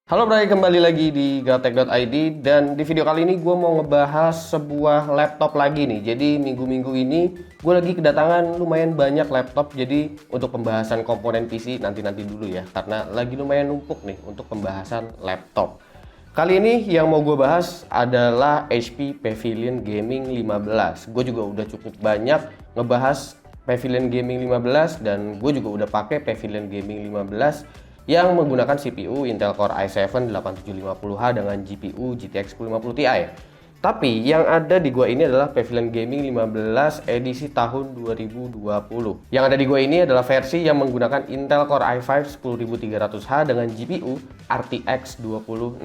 Halo Bray, kembali lagi di gatek.id dan di video kali ini gue mau ngebahas sebuah laptop lagi nih. Jadi minggu-minggu ini gue lagi kedatangan lumayan banyak laptop. Jadi untuk pembahasan komponen PC nanti-nanti dulu ya, karena lagi lumayan numpuk nih untuk pembahasan laptop. Kali ini yang mau gue bahas adalah HP Pavilion Gaming 15. Gue juga udah cukup banyak ngebahas Pavilion Gaming 15 dan gue juga udah pakai Pavilion Gaming 15 yang menggunakan CPU Intel Core i7 8750H dengan GPU GTX 1050 Ti. Tapi yang ada di gua ini adalah Pavilion Gaming 15 edisi tahun 2020. Yang ada di gua ini adalah versi yang menggunakan Intel Core i5 10300H dengan GPU RTX 2060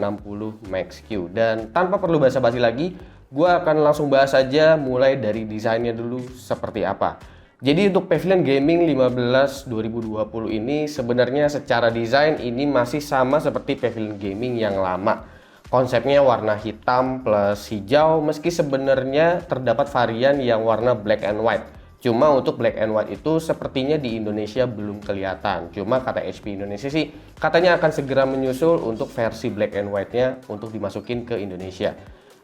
Max-Q. Dan tanpa perlu basa-basi lagi, gua akan langsung bahas saja mulai dari desainnya dulu seperti apa. Jadi untuk Pavilion Gaming 15 2020 ini sebenarnya secara desain ini masih sama seperti Pavilion Gaming yang lama. Konsepnya warna hitam plus hijau, meski sebenarnya terdapat varian yang warna black and white. Cuma untuk black and white itu sepertinya di Indonesia belum kelihatan. Cuma kata HP Indonesia sih katanya akan segera menyusul untuk versi black and white-nya untuk dimasukin ke Indonesia.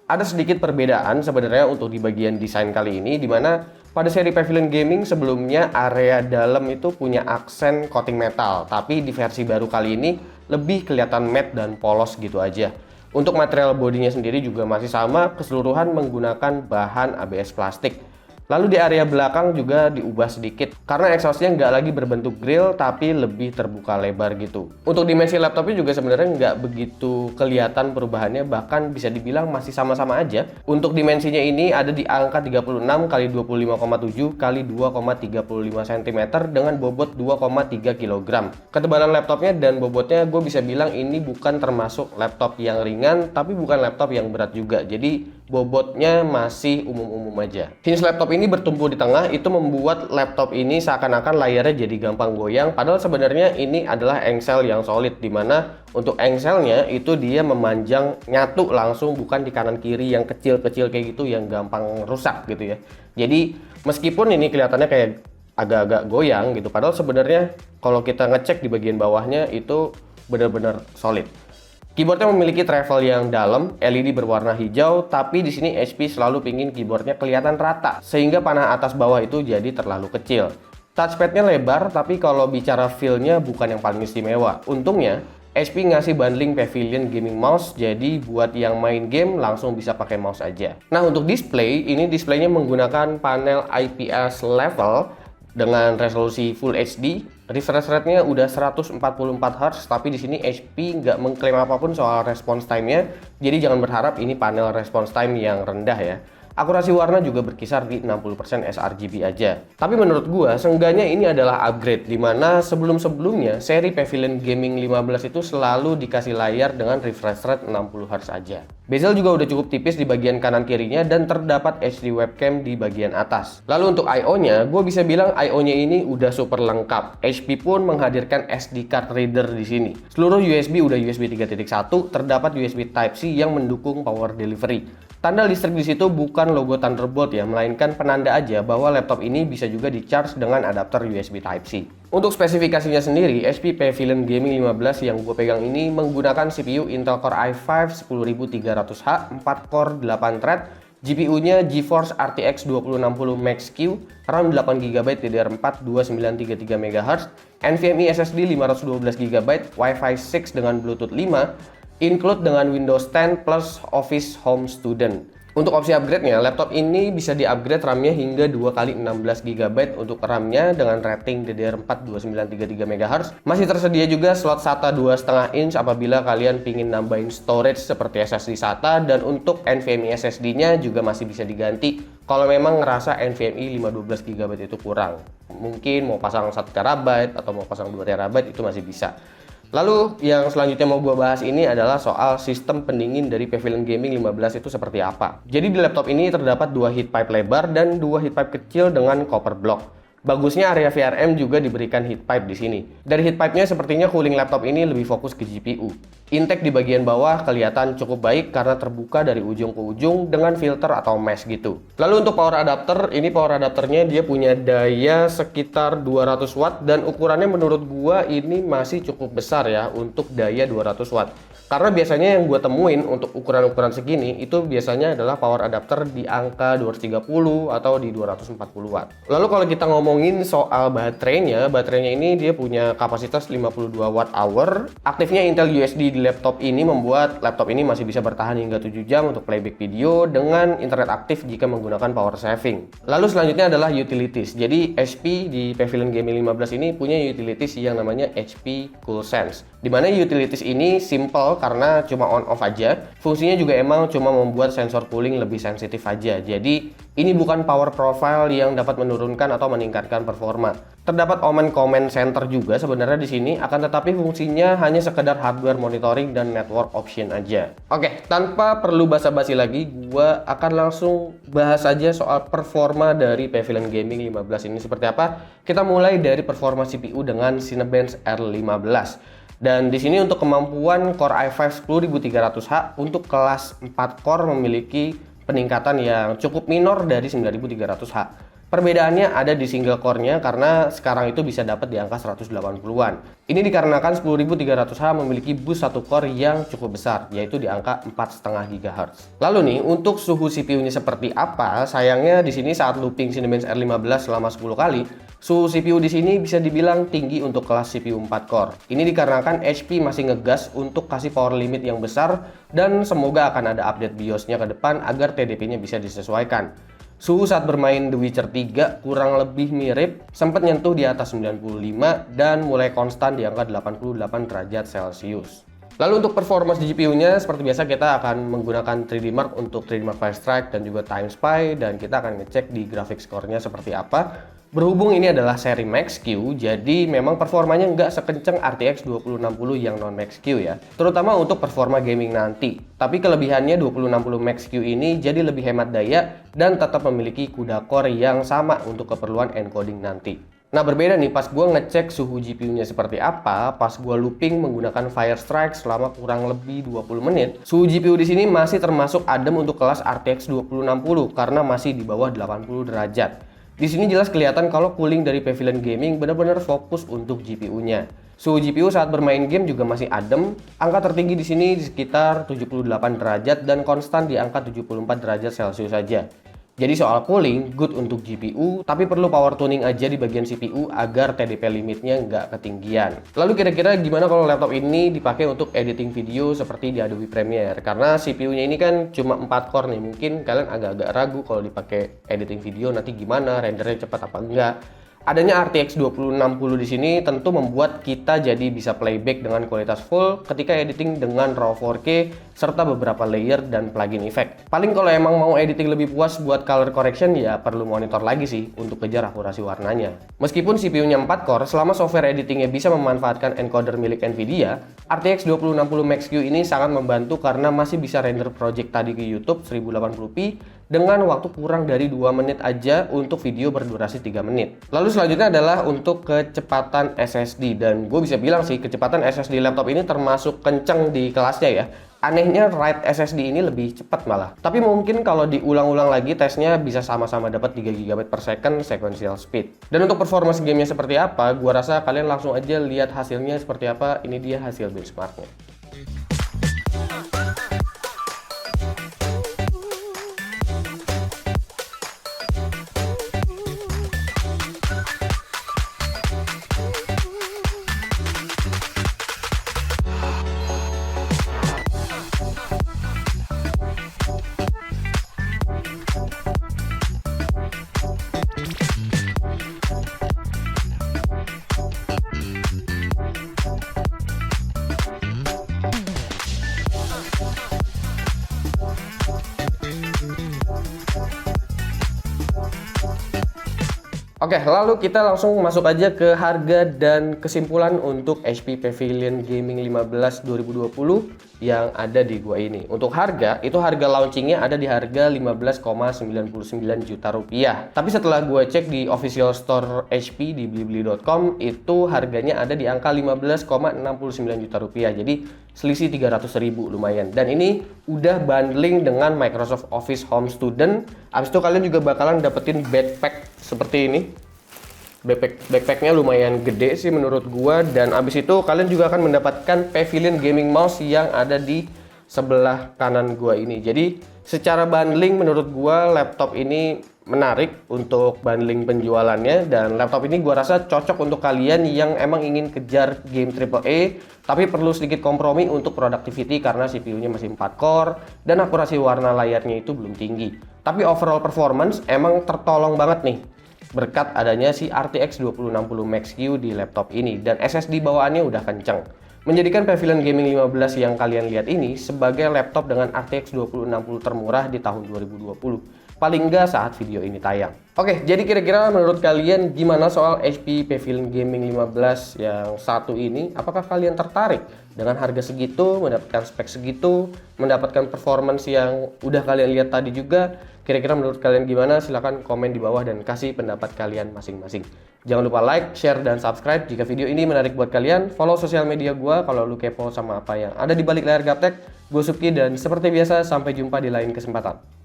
Ada sedikit perbedaan sebenarnya untuk di bagian desain kali ini, di mana pada seri Pavilion Gaming sebelumnya area dalam itu punya aksen coating metal, tapi di versi baru kali ini lebih kelihatan matte dan polos gitu aja. Untuk material bodinya sendiri juga masih sama, keseluruhan menggunakan bahan ABS plastik. Lalu di area belakang juga diubah sedikit karena exhaustnya nggak lagi berbentuk grill tapi lebih terbuka lebar gitu. Untuk dimensi laptopnya juga sebenarnya nggak begitu kelihatan perubahannya, bahkan bisa dibilang masih sama-sama aja. Untuk dimensinya ini ada di angka 36 x 25,7 x 2,35 cm dengan bobot 2,3 kg. Ketebalan laptopnya dan bobotnya gue bisa bilang ini bukan termasuk laptop yang ringan tapi bukan laptop yang berat juga. Jadi bobotnya masih umum-umum aja. Hinge laptop ini bertumpu di tengah, itu membuat laptop ini seakan-akan layarnya jadi gampang goyang, padahal sebenarnya ini adalah engsel yang solid, dimana untuk engselnya itu dia memanjang nyatu langsung, bukan di kanan kiri yang kecil-kecil kayak gitu yang gampang rusak gitu ya. Jadi meskipun ini kelihatannya kayak agak-agak goyang gitu, padahal sebenarnya kalau kita ngecek di bagian bawahnya itu benar-benar solid. Keyboardnya memiliki travel yang dalam, LED berwarna hijau, tapi di sini HP selalu pingin keyboardnya kelihatan rata, sehingga panah atas bawah itu jadi terlalu kecil. Touchpadnya lebar, tapi kalau bicara feel-nya bukan yang paling istimewa. Untungnya, HP ngasih bundling Pavilion Gaming Mouse, jadi buat yang main game langsung bisa pakai mouse aja. Nah untuk display, ini displaynya menggunakan panel IPS level dengan resolusi Full HD, refresh rate-nya udah 144 Hz, tapi di sini HP nggak mengklaim apapun soal response time-nya, jadi jangan berharap ini panel response time yang rendah ya. Akurasi warna juga berkisar di 60% sRGB aja. Tapi menurut gua, seenggaknya ini adalah upgrade, dimana sebelum-sebelumnya seri Pavilion Gaming 15 itu selalu dikasih layar dengan refresh rate 60 Hz aja. Bezel juga udah cukup tipis di bagian kanan kirinya dan terdapat HD webcam di bagian atas. Lalu untuk I/O-nya, gue bisa bilang I/O-nya ini udah super lengkap. HP pun menghadirkan SD card reader di sini. Seluruh USB udah USB 3.1, terdapat USB Type-C yang mendukung power delivery. Tanda listrik di situ bukan logo Thunderbolt ya, melainkan penanda aja bahwa laptop ini bisa juga di-charge dengan adapter USB Type-C. Untuk spesifikasinya sendiri, HP Pavilion Gaming 15 yang gue pegang ini menggunakan CPU Intel Core i5 10300H, 4 core 8 thread, GPU-nya GeForce RTX 2060 Max-Q, RAM 8GB DDR4 2933 MHz, NVMe SSD 512GB, Wi-Fi 6 dengan Bluetooth 5, include dengan Windows 10 plus Office Home Student. Untuk opsi upgrade-nya, laptop ini bisa di-upgrade RAM-nya hingga 2x16GB untuk RAM-nya dengan rating DDR4 2933 MHz. Masih tersedia juga slot SATA 2,5 inch apabila kalian pingin nambahin storage seperti SSD SATA, dan untuk NVMe SSD-nya juga masih bisa diganti kalau memang ngerasa NVMe 512GB itu kurang. Mungkin mau pasang 1TB atau mau pasang 2TB itu masih bisa. Lalu yang selanjutnya mau gue bahas ini adalah soal sistem pendingin dari Pavilion Gaming 15 itu seperti apa. Jadi di laptop ini terdapat dua heat pipe lebar dan dua heat pipe kecil dengan copper block. Bagusnya area VRM juga diberikan heat pipe di sini. Dari heat pipe-nya sepertinya cooling laptop ini lebih fokus ke GPU. Intake di bagian bawah kelihatan cukup baik karena terbuka dari ujung ke ujung dengan filter atau mesh gitu. Lalu untuk power adapter, ini power adapternya dia punya daya sekitar 200 watt dan ukurannya menurut gua ini masih cukup besar ya untuk daya 200 watt. Karena biasanya yang gue temuin untuk ukuran-ukuran segini itu biasanya adalah power adapter di angka 230 atau di 240 watt. Lalu kalau kita ngomongin soal baterainya ini dia punya kapasitas 52 watt hour. Aktifnya Intel USD di laptop ini membuat laptop ini masih bisa bertahan hingga 7 jam untuk playback video dengan internet aktif jika menggunakan power saving. Lalu selanjutnya adalah utilities. Jadi HP di Pavilion Gaming 15 ini punya utilities yang namanya HP CoolSense. Dimana utilities ini simple karena cuma on off aja. Fungsinya juga emang cuma membuat sensor cooling lebih sensitif aja. Jadi ini bukan power profile yang dapat menurunkan atau meningkatkan performa. Terdapat Omen Command Center juga sebenarnya di sini, akan tetapi fungsinya hanya sekedar hardware monitoring dan network option aja. Oke, tanpa perlu basa-basi lagi, gua akan langsung bahas aja soal performa dari Pavilion Gaming 15 ini seperti apa. Kita mulai dari performa CPU dengan Cinebench R15. Dan di sini untuk kemampuan Core i5 10300H untuk kelas 4 core memiliki peningkatan yang cukup minor dari 9300H. Perbedaannya ada di single core-nya karena sekarang itu bisa dapat di angka 180-an. Ini dikarenakan 10300H memiliki boost satu core yang cukup besar, yaitu di angka 4,5 GHz. Lalu nih, untuk suhu CPU-nya seperti apa? Sayangnya di sini saat looping Cinebench R15 selama 10 kali, suhu CPU di sini bisa dibilang tinggi untuk kelas CPU 4 core. Ini dikarenakan HP masih ngegas untuk kasih power limit yang besar dan semoga akan ada update BIOS-nya ke depan agar TDP-nya bisa disesuaikan. Suhu saat bermain The Witcher 3 kurang lebih mirip, sempat nyentuh di atas 95 dan mulai konstan di angka 88 derajat Celcius. Lalu untuk performance di GPU-nya, seperti biasa kita akan menggunakan 3D Mark untuk 3D Mark Firestrike dan juga Time Spy, dan kita akan ngecek di graphics score-nya seperti apa. Berhubung ini adalah seri Max-Q, jadi memang performanya nggak sekenceng RTX 2060 yang non Max-Q ya, terutama untuk performa gaming nanti. Tapi kelebihannya 2060 Max-Q ini jadi lebih hemat daya dan tetap memiliki CUDA core yang sama untuk keperluan encoding nanti. Nah berbeda nih pas gue ngecek suhu GPU-nya seperti apa, pas gue looping menggunakan Firestrike selama kurang lebih 20 menit, suhu GPU di sini masih termasuk adem untuk kelas RTX 2060 karena masih di bawah 80 derajat. Di sini jelas kelihatan kalau cooling dari Pavilion Gaming benar-benar fokus untuk GPU-nya. Suhu GPU saat bermain game juga masih adem. Angka tertinggi di sini di sekitar 78 derajat dan konstan di angka 74 derajat Celcius saja. Jadi soal cooling, good untuk GPU, tapi perlu power tuning aja di bagian CPU agar TDP limitnya nggak ketinggian. Lalu kira-kira gimana kalau laptop ini dipakai untuk editing video seperti di Adobe Premiere? Karena CPU-nya ini kan cuma 4 core nih, mungkin kalian agak-agak ragu kalau dipakai editing video nanti gimana, rendernya cepat apa enggak. Adanya RTX 2060 di sini tentu membuat kita jadi bisa playback dengan kualitas full ketika editing dengan RAW 4K serta beberapa layer dan plugin effect. Paling kalau emang mau editing lebih puas buat color correction ya perlu monitor lagi sih untuk kejar akurasi warnanya. Meskipun CPU-nya 4 core, selama software editingnya bisa memanfaatkan encoder milik Nvidia, RTX 2060 Max-Q ini sangat membantu karena masih bisa render project tadi ke YouTube 1080p dengan waktu kurang dari 2 menit aja untuk video berdurasi 3 menit. Lalu selanjutnya adalah untuk kecepatan SSD, dan gue bisa bilang sih kecepatan SSD laptop ini termasuk kenceng di kelasnya ya. Anehnya write SSD ini lebih cepat malah. Tapi mungkin kalau diulang-ulang lagi tesnya bisa sama-sama dapat 3 GB per second sequential speed. Dan untuk performance gamenya seperti apa, gue rasa kalian langsung aja lihat hasilnya seperti apa. Ini dia hasil benchmarknya. Oke, lalu kita langsung masuk aja ke harga dan kesimpulan untuk HP Pavilion Gaming 15 2020 yang ada di gua ini. Untuk harga, itu harga launchingnya ada di harga 15,99 juta rupiah. Tapi setelah gua cek di official store HP di blibli.com, itu harganya ada di angka 15,69 juta rupiah. Jadi selisih 300.000 lumayan. Dan ini udah bundling dengan Microsoft Office Home Student. Abis itu kalian juga bakalan dapetin backpack seperti ini. Backpacknya lumayan gede sih menurut gua, dan abis itu kalian juga akan mendapatkan Pavilion Gaming Mouse yang ada di sebelah kanan gua ini. Jadi secara bundling menurut gua laptop ini menarik untuk bundling penjualannya, dan laptop ini gua rasa cocok untuk kalian yang emang ingin kejar game AAA tapi perlu sedikit kompromi untuk productivity karena CPU-nya masih 4 core dan akurasi warna layarnya itu belum tinggi. Tapi overall performance emang tertolong banget nih berkat adanya si RTX 2060 Max-Q di laptop ini, dan SSD bawaannya udah kenceng, menjadikan Pavilion Gaming 15 yang kalian lihat ini sebagai laptop dengan RTX 2060 termurah di tahun 2020, paling nggak saat video ini tayang. Oke, jadi kira-kira menurut kalian gimana soal HP Pavilion Gaming 15 yang satu ini? Apakah kalian tertarik dengan harga segitu, mendapatkan spek segitu, mendapatkan performance yang udah kalian lihat tadi juga? Kira-kira menurut kalian gimana? Silahkan komen di bawah dan kasih pendapat kalian masing-masing. Jangan lupa like, share, dan subscribe jika video ini menarik buat kalian. Follow sosial media gue kalau lu kepo sama apa yang ada di balik layar Gaptek. Gue Supki, dan seperti biasa sampai jumpa di lain kesempatan.